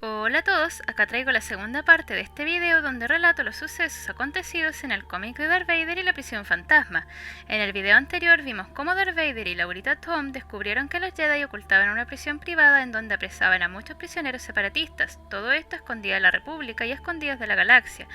Hola a todos, acá traigo la segunda parte de este video donde relato los sucesos acontecidos en el cómic de Darth Vader y la prisión fantasma. En el video anterior vimos cómo Darth Vader y Laurita Tom descubrieron que los Jedi ocultaban una prisión privada en donde apresaban a muchos prisioneros separatistas, todo esto escondido de la República y escondidos de la galaxia.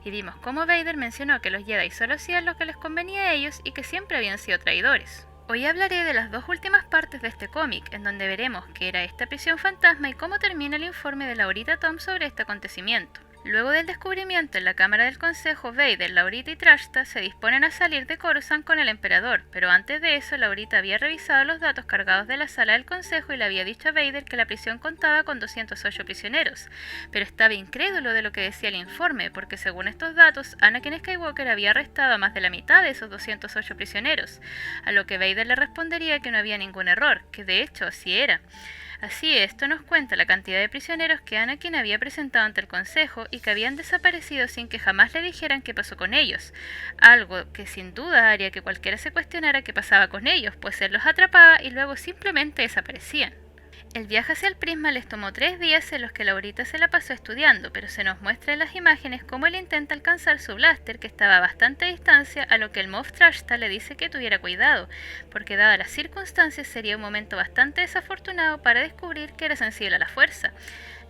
Y vimos cómo Vader mencionó que los Jedi solo hacían lo que les convenía a ellos y que siempre habían sido traidores. Hoy hablaré de las dos últimas partes de este cómic, en donde veremos qué era esta prisión fantasma y cómo termina el informe de Laurita Tom sobre este acontecimiento. Luego del descubrimiento en la Cámara del Consejo, Vader, Laurita y Trashta se disponen a salir de Coruscant con el Emperador, pero antes de eso Laurita había revisado los datos cargados de la sala del Consejo y le había dicho a Vader que la prisión contaba con 208 prisioneros, pero estaba incrédulo de lo que decía el informe, porque según estos datos, Anakin Skywalker había arrestado a más de la mitad de esos 208 prisioneros, a lo que Vader le respondería que no había ningún error, que de hecho así era. Así, esto nos cuenta la cantidad de prisioneros que Anakin había presentado ante el Consejo y que habían desaparecido sin que jamás le dijeran qué pasó con ellos, algo que sin duda haría que cualquiera se cuestionara qué pasaba con ellos, pues él los atrapaba y luego simplemente desaparecían. El viaje hacia el Prisma les tomó 3 días en los que Laurita se la pasó estudiando, pero se nos muestra en las imágenes cómo él intenta alcanzar su blaster que estaba a bastante distancia, a lo que el Moff Trashta le dice que tuviera cuidado, porque dadas las circunstancias sería un momento bastante desafortunado para descubrir que era sensible a la fuerza.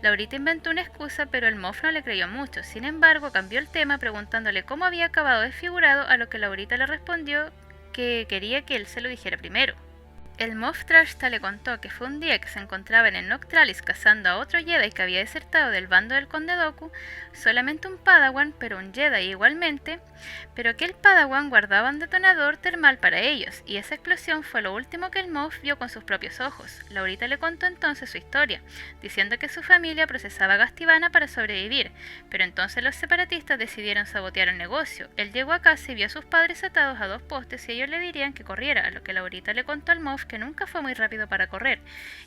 Laurita inventó una excusa, pero el Moff no le creyó mucho, sin embargo cambió el tema preguntándole cómo había acabado desfigurado, a lo que Laurita le respondió que quería que él se lo dijera primero. El Moff Trashta le contó que fue un día que se encontraba en el Noctralis cazando a otro Jedi que había desertado del bando del Conde Dooku, solamente un Padawan, pero un Jedi igualmente, pero que el Padawan guardaba un detonador termal para ellos, y esa explosión fue lo último que el Moff vio con sus propios ojos. Laurita le contó entonces su historia, diciendo que su familia procesaba gas tibana para sobrevivir, pero entonces los separatistas decidieron sabotear el negocio. Él llegó a casa y vio a sus padres atados a 2 postes y ellos le dirían que corriera, a lo que Laurita le contó al Moff que nunca fue muy rápido para correr,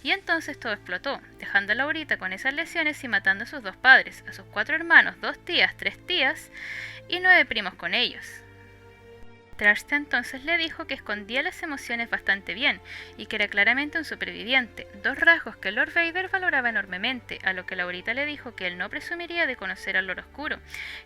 y entonces todo explotó, dejando a Laurita con esas lesiones y matando a sus 2 padres, a sus 4 hermanos, 2 tías, 3 tías y 9 primos con ellos. Trashta entonces le dijo que escondía las emociones bastante bien y que era claramente un superviviente, 2 rasgos que Lord Vader valoraba enormemente, a lo que Laurita le dijo que él no presumiría de conocer al Lord Oscuro,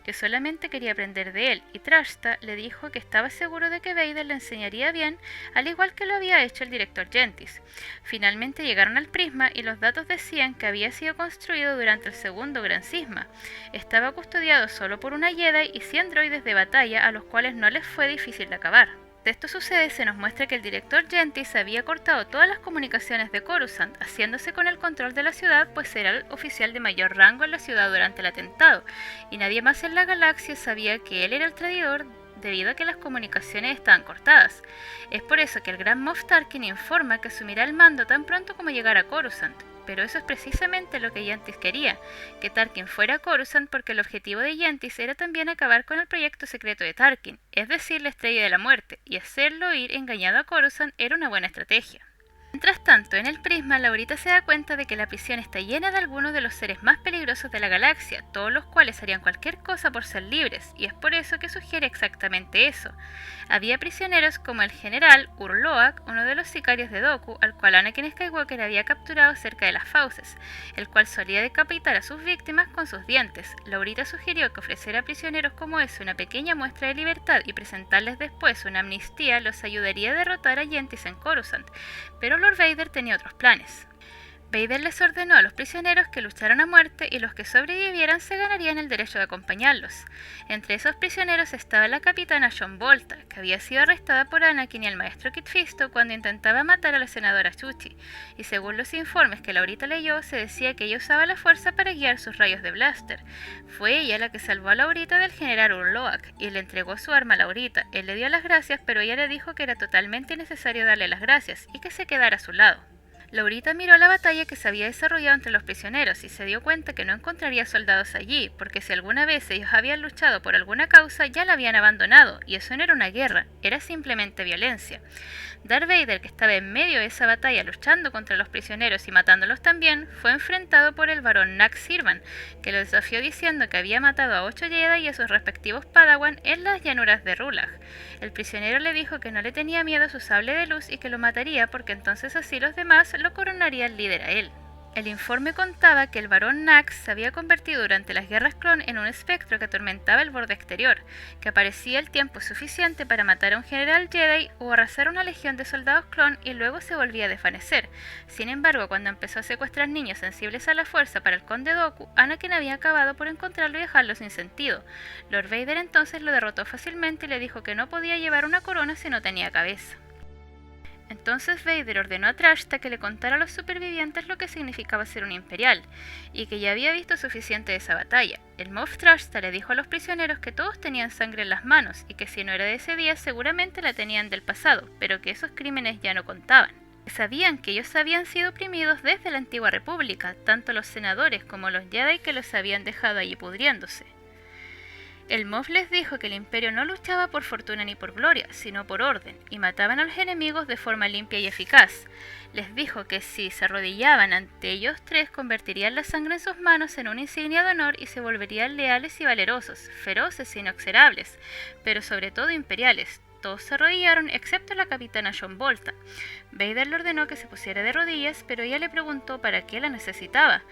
que solamente quería aprender de él, y Trashta le dijo que estaba seguro de que Vader le enseñaría bien, al igual que lo había hecho el director Gentis. Finalmente llegaron al Prisma y los datos decían que había sido construido durante el segundo Gran Cisma. Estaba custodiado solo por una Jedi y 100 droides de batalla a los cuales no les fue difícil de acabar. De esto sucede, se nos muestra que el director Gentis había cortado todas las comunicaciones de Coruscant, haciéndose con el control de la ciudad, pues era el oficial de mayor rango en la ciudad durante el atentado, y nadie más en la galaxia sabía que él era el traidor debido a que las comunicaciones estaban cortadas. Es por eso que el gran Moff Tarkin informa que asumirá el mando tan pronto como llegara a Coruscant. Pero eso es precisamente lo que Gentis quería, que Tarkin fuera a Coruscant, porque el objetivo de Gentis era también acabar con el proyecto secreto de Tarkin, es decir, la Estrella de la Muerte, y hacerlo ir engañado a Coruscant era una buena estrategia. Mientras tanto, en el Prisma, Laurita se da cuenta de que la prisión está llena de algunos de los seres más peligrosos de la galaxia, todos los cuales harían cualquier cosa por ser libres, y es por eso que sugiere exactamente eso. Había prisioneros como el general Urloak, uno de los sicarios de Dooku, al cual Anakin Skywalker había capturado cerca de las fauces, el cual solía decapitar a sus víctimas con sus dientes. Laurita sugirió que ofrecer a prisioneros como ese una pequeña muestra de libertad y presentarles después una amnistía los ayudaría a derrotar a Gentis en Coruscant, pero Lord Vader tenía otros planes. Vader les ordenó a los prisioneros que lucharan a muerte y los que sobrevivieran se ganarían el derecho de acompañarlos. Entre esos prisioneros estaba la capitana John Volta, que había sido arrestada por Anakin y el maestro Kit Fisto cuando intentaba matar a la senadora Chuchi, y según los informes que Laurita leyó, se decía que ella usaba la fuerza para guiar sus rayos de blaster. Fue ella la que salvó a Laurita del general Urloak y le entregó su arma a Laurita. Él le dio las gracias, pero ella le dijo que era totalmente innecesario darle las gracias y que se quedara a su lado. Laurita miró la batalla que se había desarrollado entre los prisioneros y se dio cuenta que no encontraría soldados allí, porque si alguna vez ellos habían luchado por alguna causa ya la habían abandonado, y eso no era una guerra, era simplemente violencia. Darth Vader, que estaba en medio de esa batalla luchando contra los prisioneros y matándolos también, fue enfrentado por el barón Nax Sirvan, que lo desafió diciendo que había matado a 8 Jedi y a sus respectivos Padawan en las llanuras de Rulag. El prisionero le dijo que no le tenía miedo a su sable de luz y que lo mataría porque entonces así los demás lo coronarían líder a él. El informe contaba que el barón Nax se había convertido durante las guerras clon en un espectro que atormentaba el borde exterior, que aparecía el tiempo suficiente para matar a un general Jedi o arrasar una legión de soldados clon y luego se volvía a desvanecer. Sin embargo, cuando empezó a secuestrar niños sensibles a la fuerza para el conde Dooku, Anakin había acabado por encontrarlo y dejarlo sin sentido. Lord Vader entonces lo derrotó fácilmente y le dijo que no podía llevar una corona si no tenía cabeza. Entonces Vader ordenó a Trashta que le contara a los supervivientes lo que significaba ser un imperial, y que ya había visto suficiente de esa batalla. El Moff Trashta le dijo a los prisioneros que todos tenían sangre en las manos, y que si no era de ese día seguramente la tenían del pasado, pero que esos crímenes ya no contaban. Sabían que ellos habían sido oprimidos desde la antigua república, tanto los senadores como los Jedi que los habían dejado allí pudriéndose. El Moff les dijo que el imperio no luchaba por fortuna ni por gloria, sino por orden, y mataban a los enemigos de forma limpia y eficaz. Les dijo que si se arrodillaban ante ellos tres, convertirían la sangre en sus manos en una insignia de honor y se volverían leales y valerosos, feroces e inexorables, pero sobre todo imperiales. Todos se arrodillaron excepto la capitana John Volta. Vader le ordenó que se pusiera de rodillas, pero ella le preguntó para qué la necesitaba,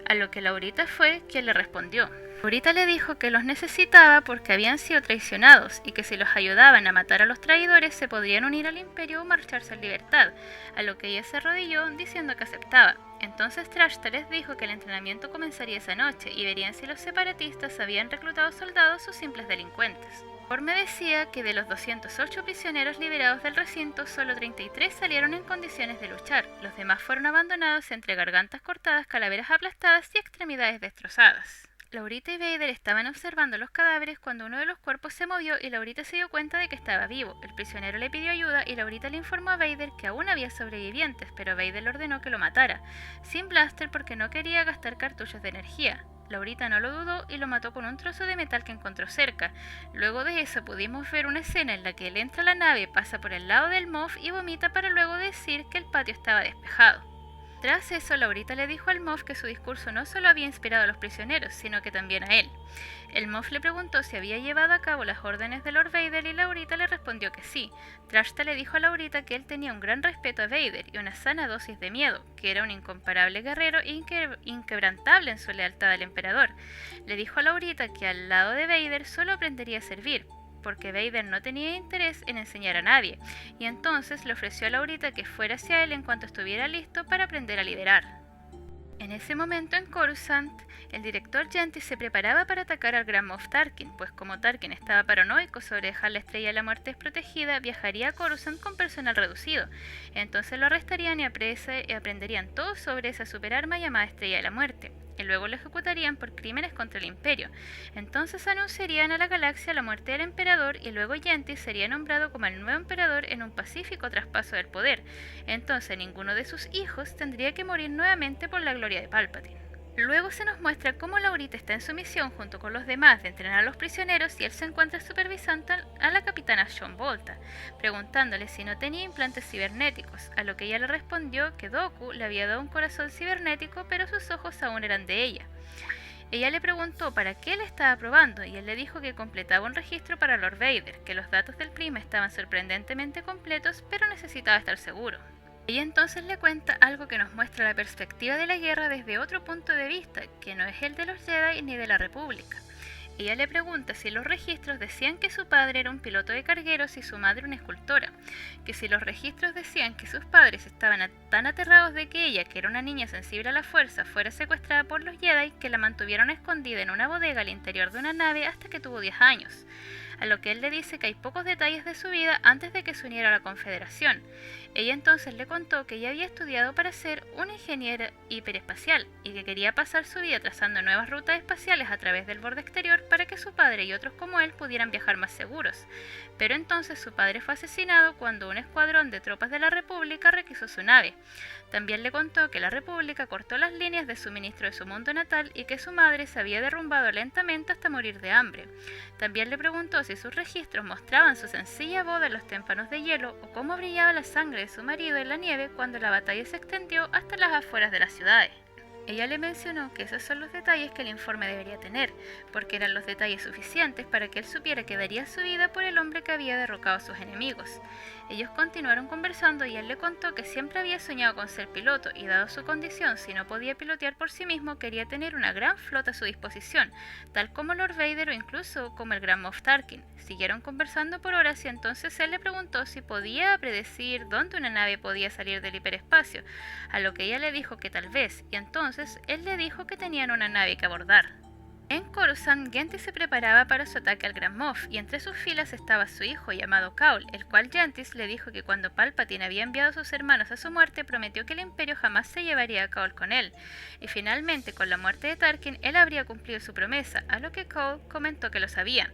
a lo que Laurita fue quien le respondió. Laurita le dijo que los necesitaba porque habían sido traicionados y que si los ayudaban a matar a los traidores se podrían unir al imperio o marcharse en libertad, a lo que ella se arrodilló diciendo que aceptaba. Entonces Trashta les dijo que el entrenamiento comenzaría esa noche y verían si los separatistas habían reclutado soldados o simples delincuentes. Me decía que de los 208 prisioneros liberados del recinto, solo 33 salieron en condiciones de luchar. Los demás fueron abandonados entre gargantas cortadas, calaveras aplastadas y extremidades destrozadas. Laurita y Vader estaban observando los cadáveres cuando uno de los cuerpos se movió y Laurita se dio cuenta de que estaba vivo. El prisionero le pidió ayuda y Laurita le informó a Vader que aún había sobrevivientes, pero Vader le ordenó que lo matara, sin blaster porque no quería gastar cartuchos de energía. Laurita no lo dudó y lo mató con un trozo de metal que encontró cerca. Luego de eso pudimos ver una escena en la que él entra a la nave, pasa por el lado del Moff y vomita para luego decir que el patio estaba despejado. Tras eso, Laurita le dijo al Moff que su discurso no solo había inspirado a los prisioneros, sino que también a él. El Moff le preguntó si había llevado a cabo las órdenes de Lord Vader y Laurita le respondió que sí. Trashta le dijo a Laurita que él tenía un gran respeto a Vader y una sana dosis de miedo, que era un incomparable guerrero e inquebrantable en su lealtad al emperador. Le dijo a Laurita que al lado de Vader solo aprendería a servir, porque Vader no tenía interés en enseñar a nadie, y entonces le ofreció a Laurita que fuera hacia él en cuanto estuviera listo para aprender a liderar. En ese momento en Coruscant, el director Gentis se preparaba para atacar al Gran Moff Tarkin, pues como Tarkin estaba paranoico sobre dejar la Estrella de la Muerte desprotegida, viajaría a Coruscant con personal reducido. Entonces lo arrestarían y aprenderían todo sobre esa superarma llamada Estrella de la Muerte, y luego lo ejecutarían por crímenes contra el Imperio. Entonces anunciarían a la galaxia la muerte del emperador y luego Gentis sería nombrado como el nuevo emperador en un pacífico traspaso del poder. Entonces ninguno de sus hijos tendría que morir nuevamente por la gloria de Palpatine. Luego se nos muestra cómo Laurita está en su misión junto con los demás de entrenar a los prisioneros y él se encuentra supervisando a la capitana John Volta, preguntándole si no tenía implantes cibernéticos, a lo que ella le respondió que Dooku le había dado un corazón cibernético pero sus ojos aún eran de ella. Ella le preguntó para qué le estaba probando y él le dijo que completaba un registro para Lord Vader, que los datos del prisma estaban sorprendentemente completos pero necesitaba estar seguro. Ella entonces le cuenta algo que nos muestra la perspectiva de la guerra desde otro punto de vista, que no es el de los Jedi ni de la República. Ella le pregunta si los registros decían que su padre era un piloto de cargueros y su madre una escultora, que si los registros decían que sus padres estaban tan aterrados de que ella, que era una niña sensible a la fuerza, fuera secuestrada por los Jedi, que la mantuvieron escondida en una bodega al interior de una nave hasta que tuvo 10 años. A lo que él le dice que hay pocos detalles de su vida antes de que se uniera a la Confederación. Ella entonces le contó que ella había estudiado para ser una ingeniera hiperespacial y que quería pasar su vida trazando nuevas rutas espaciales a través del borde exterior para que su padre y otros como él pudieran viajar más seguros. Pero entonces su padre fue asesinado cuando un escuadrón de tropas de la República requisó su nave. También le contó que la República cortó las líneas de suministro de su mundo natal y que su madre se había derrumbado lentamente hasta morir de hambre. También le preguntó si sus registros mostraban su sencilla boda en los témpanos de hielo o cómo brillaba la sangre de su marido en la nieve cuando la batalla se extendió hasta las afueras de las ciudades. Ella le mencionó que esos son los detalles que el informe debería tener, porque eran los detalles suficientes para que él supiera que daría su vida por el hombre que había derrocado a sus enemigos. Ellos continuaron conversando y él le contó que siempre había soñado con ser piloto y dado su condición, si no podía pilotear por sí mismo, quería tener una gran flota a su disposición, tal como Lord Vader o incluso como el Gran Moff Tarkin. Siguieron conversando por horas y entonces él le preguntó si podía predecir dónde una nave podía salir del hiperespacio, a lo que ella le dijo que tal vez, y entonces él le dijo que tenían una nave que abordar. En Coruscant, Gentis se preparaba para su ataque al Gran Moff, y entre sus filas estaba su hijo llamado Caul, el cual Gentis le dijo que cuando Palpatine había enviado a sus hermanos a su muerte, prometió que el Imperio jamás se llevaría a Caul con él, y finalmente con la muerte de Tarkin, él habría cumplido su promesa, a lo que Caul comentó que lo sabía.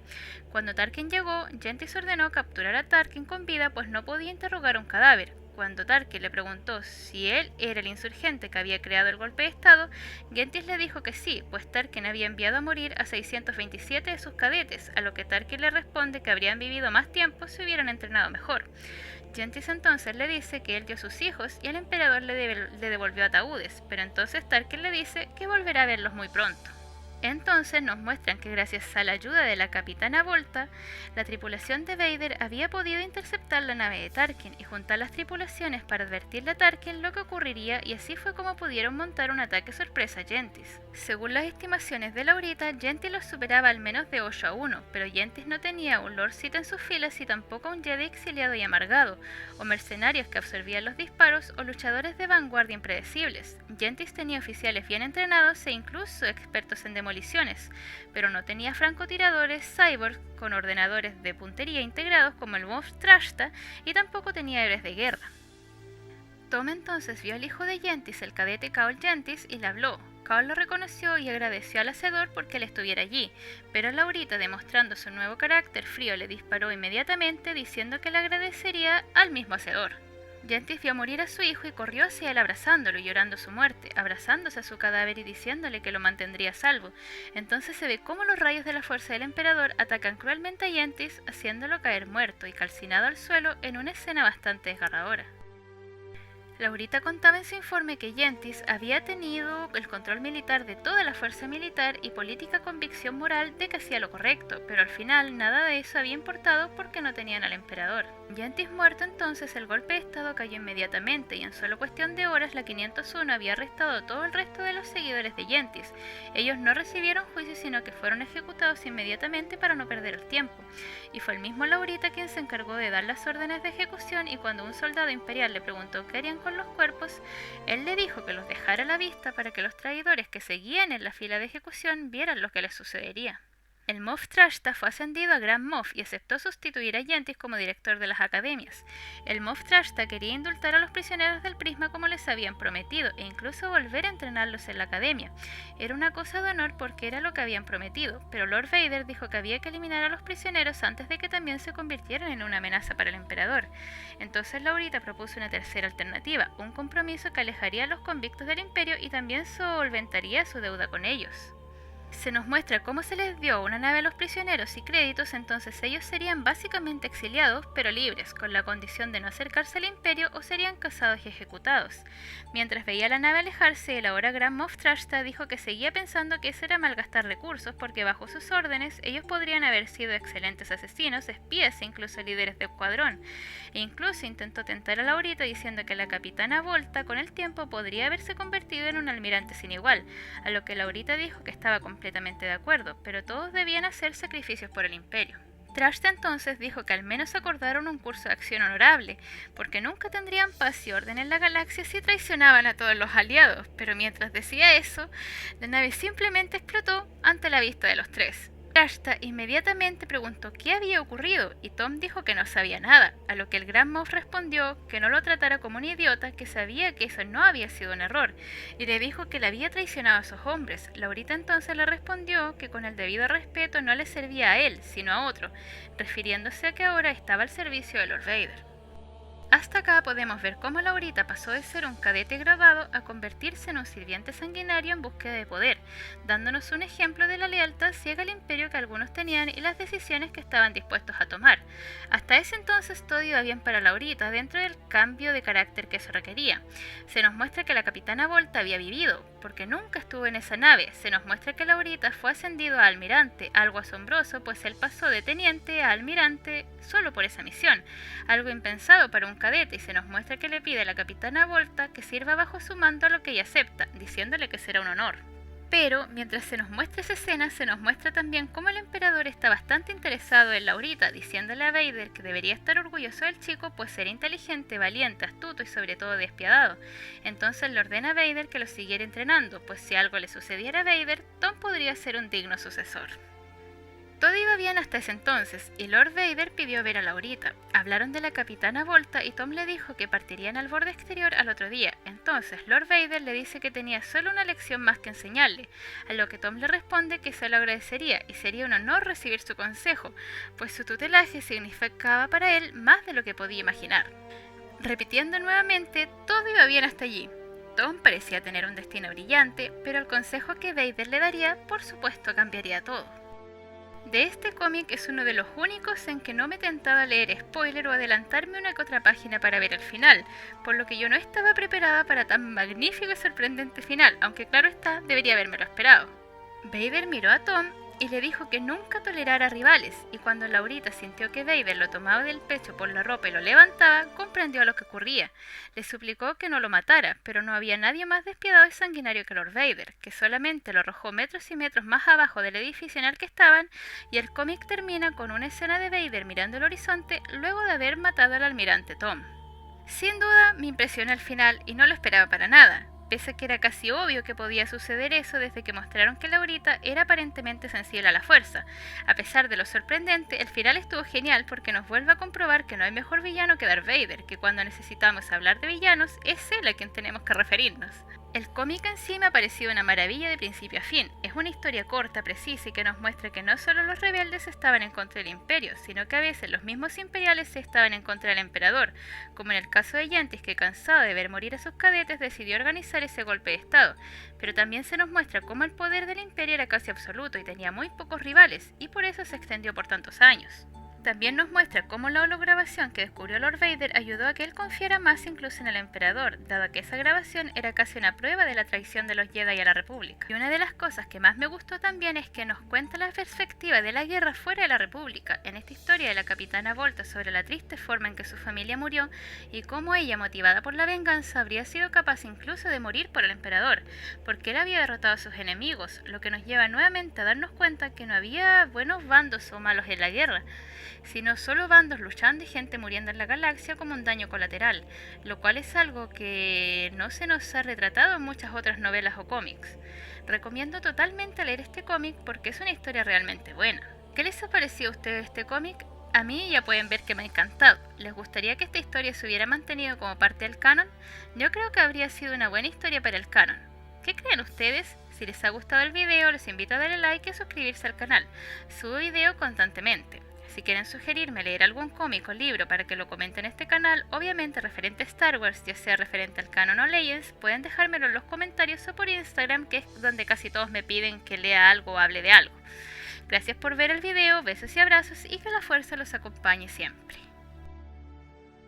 Cuando Tarkin llegó, Gentis ordenó capturar a Tarkin con vida, pues no podía interrogar un cadáver. Cuando Tarkin le preguntó si él era el insurgente que había creado el golpe de estado, Gentis le dijo que sí, pues Tarkin había enviado a morir a 627 de sus cadetes, a lo que Tarkin le responde que habrían vivido más tiempo si hubieran entrenado mejor. Gentis entonces le dice que él dio sus hijos y el emperador le devolvió ataúdes, pero entonces Tarkin le dice que volverá a verlos muy pronto. Entonces nos muestran que gracias a la ayuda de la capitana Volta, la tripulación de Vader había podido interceptar la nave de Tarkin y juntar las tripulaciones para advertirle a Tarkin lo que ocurriría, y así fue como pudieron montar un ataque sorpresa a Gentis. Según las estimaciones de Laurita, Gentis los superaba al menos de 8-1, pero Gentis no tenía un Lord Sith en sus filas y tampoco un Jedi exiliado y amargado, o mercenarios que absorbían los disparos, o luchadores de vanguardia impredecibles. Gentis tenía oficiales bien entrenados e incluso expertos en demoliciones, pero no tenía francotiradores cyborgs con ordenadores de puntería integrados como el Moff Trashta, y tampoco tenía héroes de guerra. Tom entonces vio al hijo de Gentis, el cadete Caul Gentis, y le habló. Caul lo reconoció y agradeció al hacedor porque él estuviera allí, pero Laurita, demostrando su nuevo carácter frío, le disparó inmediatamente diciendo que le agradecería al mismo hacedor. Gentis vio morir a su hijo y corrió hacia él abrazándolo y llorando su muerte, abrazándose a su cadáver y diciéndole que lo mantendría a salvo. Entonces se ve cómo los rayos de la fuerza del emperador atacan cruelmente a Gentis, haciéndolo caer muerto y calcinado al suelo en una escena bastante desgarradora. Laurita contaba en su informe que Gentis había tenido el control militar de toda la fuerza militar y política convicción moral de que hacía lo correcto, pero al final nada de eso había importado porque no tenían al emperador. Gentis muerto entonces, el golpe de estado cayó inmediatamente y en solo cuestión de horas la 501 había arrestado a todo el resto de los seguidores de Gentis. Ellos no recibieron juicio sino que fueron ejecutados inmediatamente para no perder el tiempo. Y fue el mismo Laurita quien se encargó de dar las órdenes de ejecución, y cuando un soldado imperial le preguntó qué harían con los cuerpos, él le dijo que los dejara a la vista para que los traidores que seguían en la fila de ejecución vieran lo que les sucedería. El Moff Trashta fue ascendido a Gran Moff y aceptó sustituir a Gentis como director de las academias. El Moff Trashta quería indultar a los prisioneros del Prisma como les habían prometido e incluso volver a entrenarlos en la academia. Era una cosa de honor porque era lo que habían prometido, pero Lord Vader dijo que había que eliminar a los prisioneros antes de que también se convirtieran en una amenaza para el emperador. Entonces Laurita propuso una tercera alternativa, un compromiso que alejaría a los convictos del imperio y también solventaría su deuda con ellos. Se nos muestra cómo se les dio una nave a los prisioneros y créditos, entonces ellos serían básicamente exiliados, pero libres, con la condición de no acercarse al imperio o serían cazados y ejecutados. Mientras veía la nave alejarse, el ahora Gran Moff Trashta dijo que seguía pensando que eso era malgastar recursos porque bajo sus órdenes ellos podrían haber sido excelentes asesinos, espías e incluso líderes de escuadrón. E incluso intentó tentar a Laurita diciendo que la capitana Volta con el tiempo podría haberse convertido en un almirante sin igual, a lo que Laurita dijo que estaba completamente de acuerdo, pero todos debían hacer sacrificios por el imperio. Trashta entonces dijo que al menos acordaron un curso de acción honorable, porque nunca tendrían paz y orden en la galaxia si traicionaban a todos los aliados, pero mientras decía eso, la nave simplemente explotó ante la vista de los tres. Trashta inmediatamente preguntó qué había ocurrido y Tom dijo que no sabía nada, a lo que el Gran Moff respondió que no lo tratara como un idiota, que sabía que eso no había sido un error, y le dijo que le había traicionado a sus hombres. Laurita entonces le respondió que con el debido respeto no le servía a él, sino a otro, refiriéndose a que ahora estaba al servicio de Lord Vader. Hasta acá podemos ver cómo Laurita pasó de ser un cadete graduado a convertirse en un sirviente sanguinario en búsqueda de poder, dándonos un ejemplo de la lealtad ciega al imperio que algunos tenían y las decisiones que estaban dispuestos a tomar. Hasta ese entonces todo iba bien para Laurita dentro del cambio de carácter que eso requería. Se nos muestra que la capitana Volta había vivido, porque nunca estuvo en esa nave. Se nos muestra que Laurita fue ascendido a almirante, algo asombroso, pues él pasó de teniente a almirante solo por esa misión, algo impensado para un cadete, y se nos muestra que le pide a la capitana Volta que sirva bajo su mando, a lo que ella acepta, diciéndole que será un honor. Pero, mientras se nos muestra esa escena, se nos muestra también cómo el emperador está bastante interesado en Laurita, diciéndole a Vader que debería estar orgulloso del chico, pues era inteligente, valiente, astuto y sobre todo despiadado. Entonces le ordena a Vader que lo siguiera entrenando, pues si algo le sucediera a Vader, Tom podría ser un digno sucesor. Todo iba bien hasta ese entonces, y Lord Vader pidió ver a Laurita. Hablaron de la capitana Volta y Tom le dijo que partirían al borde exterior al otro día. Entonces Lord Vader le dice que tenía solo una lección más que enseñarle, a lo que Tom le responde que se lo agradecería y sería un honor recibir su consejo, pues su tutelaje significaba para él más de lo que podía imaginar. Repitiendo nuevamente, todo iba bien hasta allí. Tom parecía tener un destino brillante, pero el consejo que Vader le daría, por supuesto, cambiaría todo. De este cómic es uno de los únicos en que no me he tentado a leer spoiler o adelantarme una que otra página para ver el final, por lo que yo no estaba preparada para tan magnífico y sorprendente final, aunque claro está, debería habérmelo esperado. Vader miró a Tom y le dijo que nunca tolerara rivales, y cuando Laurita sintió que Vader lo tomaba del pecho por la ropa y lo levantaba, comprendió lo que ocurría. Le suplicó que no lo matara, pero no había nadie más despiadado y sanguinario que Lord Vader, que solamente lo arrojó metros y metros más abajo del edificio en el que estaban, y el cómic termina con una escena de Vader mirando el horizonte luego de haber matado al almirante Tom. Sin duda me impresionó el final y no lo esperaba para nada. Pese a que era casi obvio que podía suceder eso desde que mostraron que Laurita era aparentemente sensible a la fuerza. A pesar de lo sorprendente, el final estuvo genial porque nos vuelve a comprobar que no hay mejor villano que Darth Vader, que cuando necesitamos hablar de villanos es él a quien tenemos que referirnos. El cómic en sí me ha parecido una maravilla de principio a fin. Es una historia corta, precisa y que nos muestra que no solo los rebeldes estaban en contra del imperio, sino que a veces los mismos imperiales estaban en contra del emperador, como en el caso de Yantis, que cansado de ver morir a sus cadetes decidió organizar ese golpe de estado. Pero también se nos muestra cómo el poder del imperio era casi absoluto y tenía muy pocos rivales, y por eso se extendió por tantos años. También nos muestra cómo la holograbación que descubrió Lord Vader ayudó a que él confiara más incluso en el emperador, dado que esa grabación era casi una prueba de la traición de los Jedi a la República. Y una de las cosas que más me gustó también es que nos cuenta la perspectiva de la guerra fuera de la República, en esta historia de la capitana Volta sobre la triste forma en que su familia murió y cómo ella, motivada por la venganza, habría sido capaz incluso de morir por el emperador, porque él había derrotado a sus enemigos, lo que nos lleva nuevamente a darnos cuenta que no había buenos bandos o malos en la guerra, sino solo bandos luchando y gente muriendo en la galaxia como un daño colateral, lo cual es algo que no se nos ha retratado en muchas otras novelas o cómics. Recomiendo totalmente leer este cómic porque es una historia realmente buena. ¿Qué les ha parecido a ustedes este cómic? A mí ya pueden ver que me ha encantado. ¿Les gustaría que esta historia se hubiera mantenido como parte del canon? Yo creo que habría sido una buena historia para el canon. ¿Qué creen ustedes? Si les ha gustado el video, les invito a darle like y a suscribirse al canal. Subo video constantemente. Si quieren sugerirme leer algún cómic o libro para que lo comente en este canal, obviamente referente a Star Wars, ya sea referente al canon o Legends, pueden dejármelo en los comentarios o por Instagram, que es donde casi todos me piden que lea algo o hable de algo. Gracias por ver el video, besos y abrazos y que la fuerza los acompañe siempre.